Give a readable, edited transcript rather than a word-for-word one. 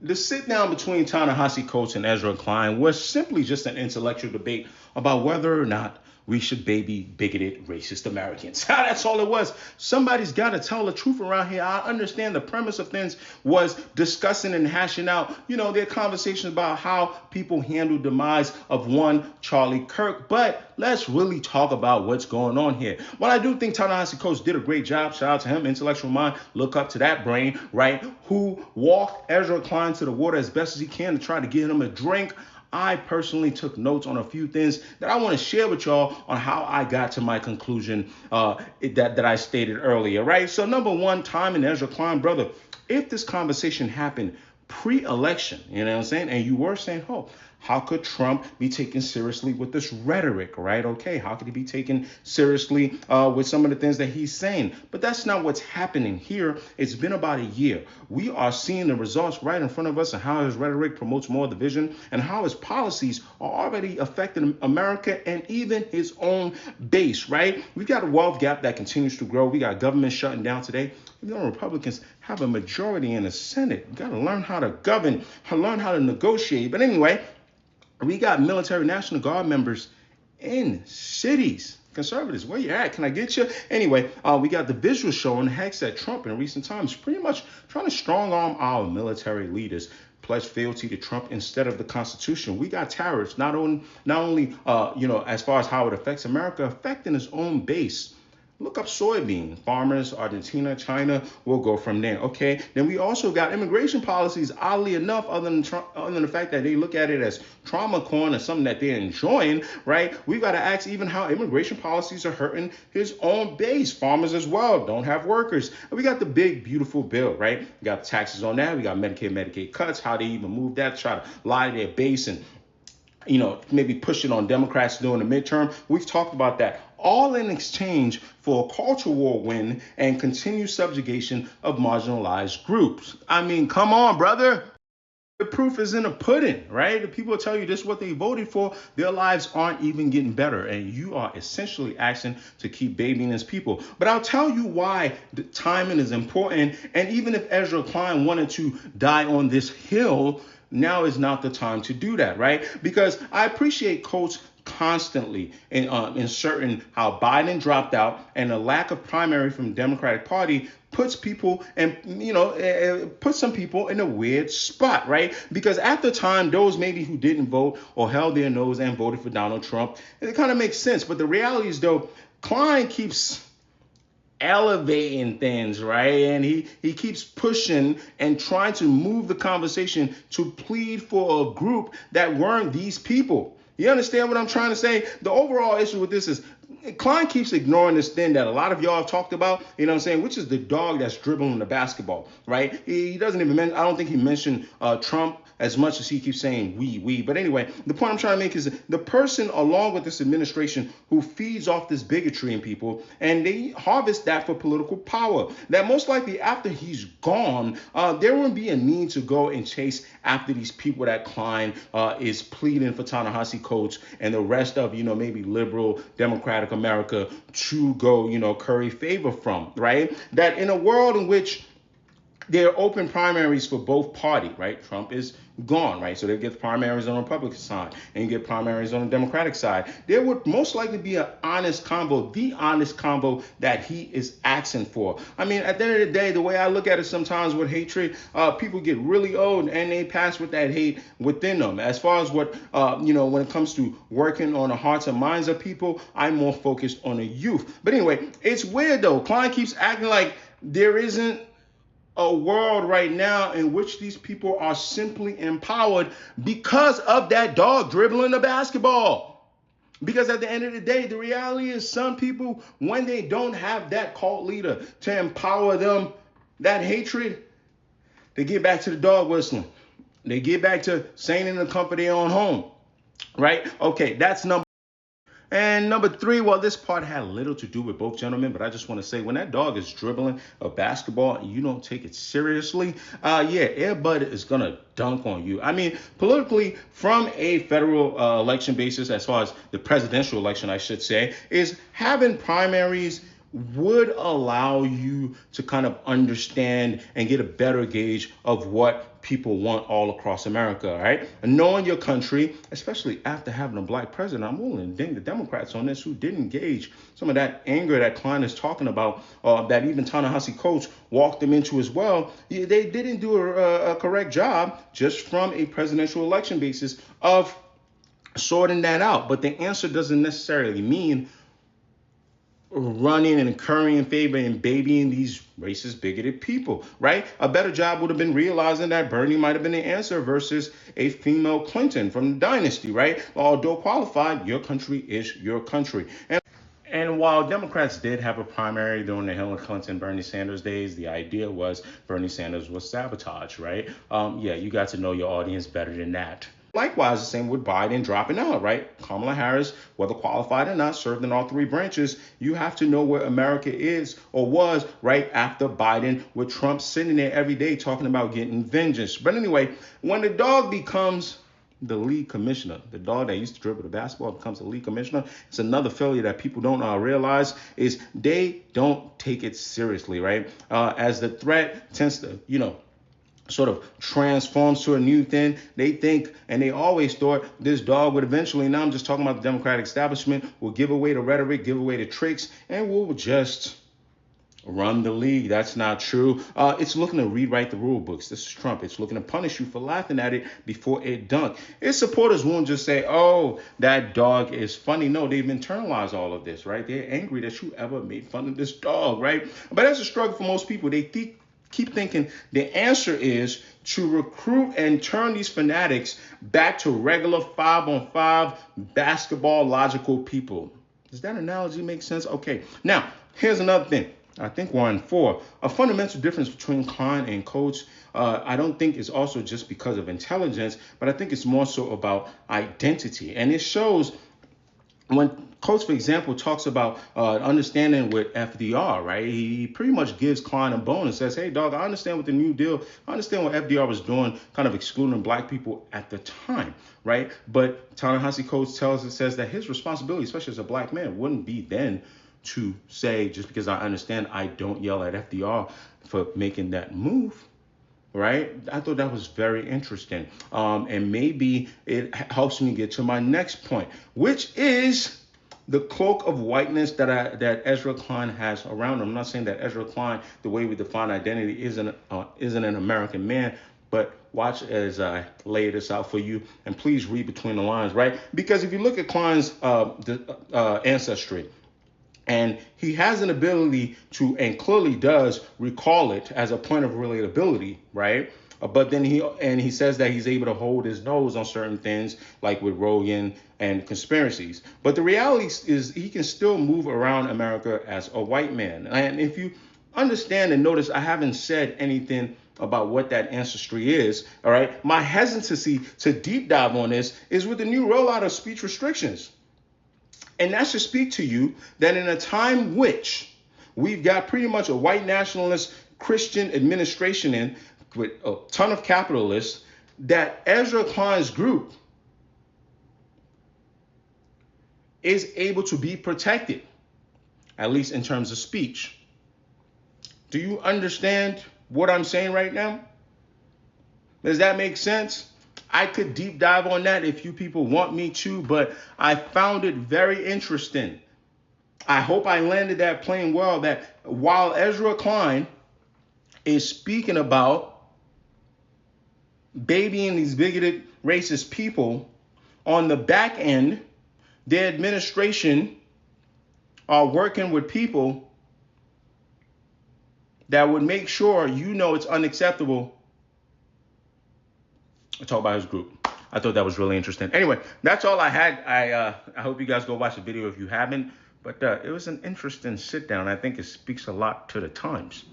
The sit down between Ta-Nehisi Coates and Ezra Klein was simply just an intellectual debate about whether or not we should baby bigoted racist Americans. That's all it was. Somebody's got to tell the truth around here. I understand the premise of things was discussing and hashing out, their conversations about how people handle demise of one Charlie Kirk. But let's really talk about what's going on here. Well, I do think Ta-Nehisi Coates did a great job. Shout out to him, intellectual mind. Look up to that brain, right? Who walked Ezra Klein to the water as best as he can to try to get him a drink. I personally took notes on a few things that I want to share with y'all on how I got to my conclusion that I stated earlier, right? So number one, time and Ezra Klein, brother, if this conversation happened pre-election, you know what I'm saying? And you were saying, oh, how could Trump be taken seriously with this rhetoric, right? Okay, how could he be taken seriously with some of the things that he's saying? But that's not what's happening here. It's been about a year. We are seeing the results right in front of us and how his rhetoric promotes more division and how his policies are already affecting America and even his own base, right? We've got a wealth gap that continues to grow. We got government shutting down today. Republicans have a majority in the Senate. You got to learn how to govern, learn how to negotiate. But anyway, we got military National Guard members in cities. Conservatives, where you at? Can I get you? Anyway, we got the visual showing the hex that Trump in recent times pretty much trying to strong arm our military leaders. Pledge fealty to Trump instead of the Constitution. We got tariffs, not only as far as how it affects America, affecting its own base. Look up soybean farmers, Argentina, China. We'll go from there. Okay. Then we also got immigration policies. Oddly enough, other than the fact that they look at it as trauma corn or something that they're enjoying, right? We've got to ask even how immigration policies are hurting his own base. Farmers as well don't have workers. And we got the big beautiful bill, right? We got taxes on that. We got Medicaid cuts. How they even move that? Try to lie to their base and maybe push it on Democrats during the midterm. We've talked about that. All in exchange for a culture war win and continued subjugation of marginalized groups. I mean, come on, brother. The proof is in the pudding, right? The people tell you this is what they voted for. Their lives aren't even getting better. And you are essentially asking to keep babying his people. But I'll tell you why the timing is important. And even if Ezra Klein wanted to die on this hill, now is not the time to do that, right? Because I appreciate Coates constantly inserting how Biden dropped out and the lack of primary from the Democratic Party puts people and puts some people in a weird spot, right? Because at the time, those maybe who didn't vote or held their nose and voted for Donald Trump, it kind of makes sense. But the reality is, though, Klein keeps elevating things, right? And he keeps pushing and trying to move the conversation to plead for a group that weren't these people. You understand what I'm trying to say? The overall issue with this is Klein keeps ignoring this thing that a lot of y'all have talked about, which is the dog that's dribbling the basketball, right? He doesn't even I don't think he mentioned Trump as much as he keeps saying we. But anyway, the point I'm trying to make is the person along with this administration who feeds off this bigotry in people and they harvest that for political power, that most likely after he's gone, there won't be a need to go and chase after these people that Klein is pleading for Ta-Nehisi Coates and the rest of, maybe liberal Democratic America to go, curry favor from, right? That in a world in which there are open primaries for both parties, right? Trump is gone, right? So they get primaries on the Republican side and you get primaries on the Democratic side. There would most likely be an honest combo, the honest combo that he is asking for. I mean, at the end of the day, the way I look at it sometimes with hatred, people get really old and they pass with that hate within them. As far as what, when it comes to working on the hearts and minds of people, I'm more focused on the youth. But anyway, it's weird though. Klein keeps acting like there isn't a world right now in which these people are simply empowered because of that dog dribbling the basketball. Because at the end of the day, the reality is some people, when they don't have that cult leader to empower them, that hatred, they get back to the dog whistling. They get back to staying in the comfort of their own home, right? Okay, that's number. And number three, well, this part had little to do with both gentlemen, but I just want to say when that dog is dribbling a basketball and you don't take it seriously, Air Bud is going to dunk on you. I mean, politically, from a federal election basis, as far as the presidential election, I should say, is having primaries would allow you to kind of understand and get a better gauge of what people want all across America, right? And knowing your country, especially after having a black president, I'm willing to ding the Democrats on this who didn't gauge some of that anger that Klein is talking about, that even Ta-Nehisi Coates walked them into as well. They didn't do a correct job just from a presidential election basis of sorting that out. But the answer doesn't necessarily mean running and currying favor and babying these racist, bigoted people, right? A better job would have been realizing that Bernie might have been the answer versus a female Clinton from the dynasty, right? Although qualified, your country is your country. And while Democrats did have a primary during the Hillary Clinton, Bernie Sanders days, the idea was Bernie Sanders was sabotage, right? Yeah, you got to know your audience better than that. Likewise, the same with Biden dropping out, right? Kamala Harris, whether qualified or not, served in all three branches. You have to know where America is or was right after Biden, with Trump sitting there every day talking about getting vengeance. But anyway, when the dog becomes the league commissioner, the dog that used to dribble the basketball becomes the league commissioner, it's another failure that people don't realize is they don't take it seriously, right? As the threat tends to, sort of transforms to a new thing. They think, and they always thought, this dog would eventually, now I'm just talking about the Democratic establishment, will give away the rhetoric, give away the tricks, and will just run the league. That's not true. It's looking to rewrite the rule books. This is Trump. It's looking to punish you for laughing at it before it dunked. Its supporters won't just say, oh, that dog is funny. No, they've internalized all of this, right? They're angry that you ever made fun of this dog, right? But that's a struggle for most people. They keep thinking the answer is to recruit and turn these fanatics back to regular 5-on-5 basketball logical people. Does that analogy make sense? Okay. Now, here's another thing. I think we're on 4. A fundamental difference between Klein and Coates, I don't think is also just because of intelligence, but I think it's more so about identity. And it shows when Coates, for example, talks about understanding with FDR, right? He pretty much gives Klein a bone and says, hey, dog, I understand what the New Deal, I understand what FDR was doing, kind of excluding black people at the time, right? But Ta-Nehisi Coates says that his responsibility, especially as a black man, wouldn't be then to say, just because I understand, I don't yell at FDR for making that move. Right? I thought that was very interesting. And maybe it helps me get to my next point, which is the cloak of whiteness that Ezra Klein has around him. I'm not saying that Ezra Klein, the way we define identity, isn't an American man, but watch as I lay this out for you, and please read between the lines, right? Because if you look at Klein's ancestry, and he has an ability to, and clearly does, recall it as a point of relatability, right? But then he says that he's able to hold his nose on certain things, like with Rogan and conspiracies. But the reality is he can still move around America as a white man. And if you understand and notice, I haven't said anything about what that ancestry is, all right? My hesitancy to deep dive on this is with the new rollout of speech restrictions. And that should speak to you that in a time which we've got pretty much a white nationalist Christian administration in with a ton of capitalists, that Ezra Klein's group is able to be protected, at least in terms of speech. Do you understand what I'm saying right now? Does that make sense? I could deep dive on that if you people want me to, but I found it very interesting. I hope I landed that plane well, that while Ezra Klein is speaking about babying these bigoted racist people, on the back end, their administration are working with people that would make sure it's unacceptable to talk about his group. I thought that was really interesting. Anyway, that's all I had. I hope you guys go watch the video if you haven't. But it was an interesting sit down. I think it speaks a lot to the times.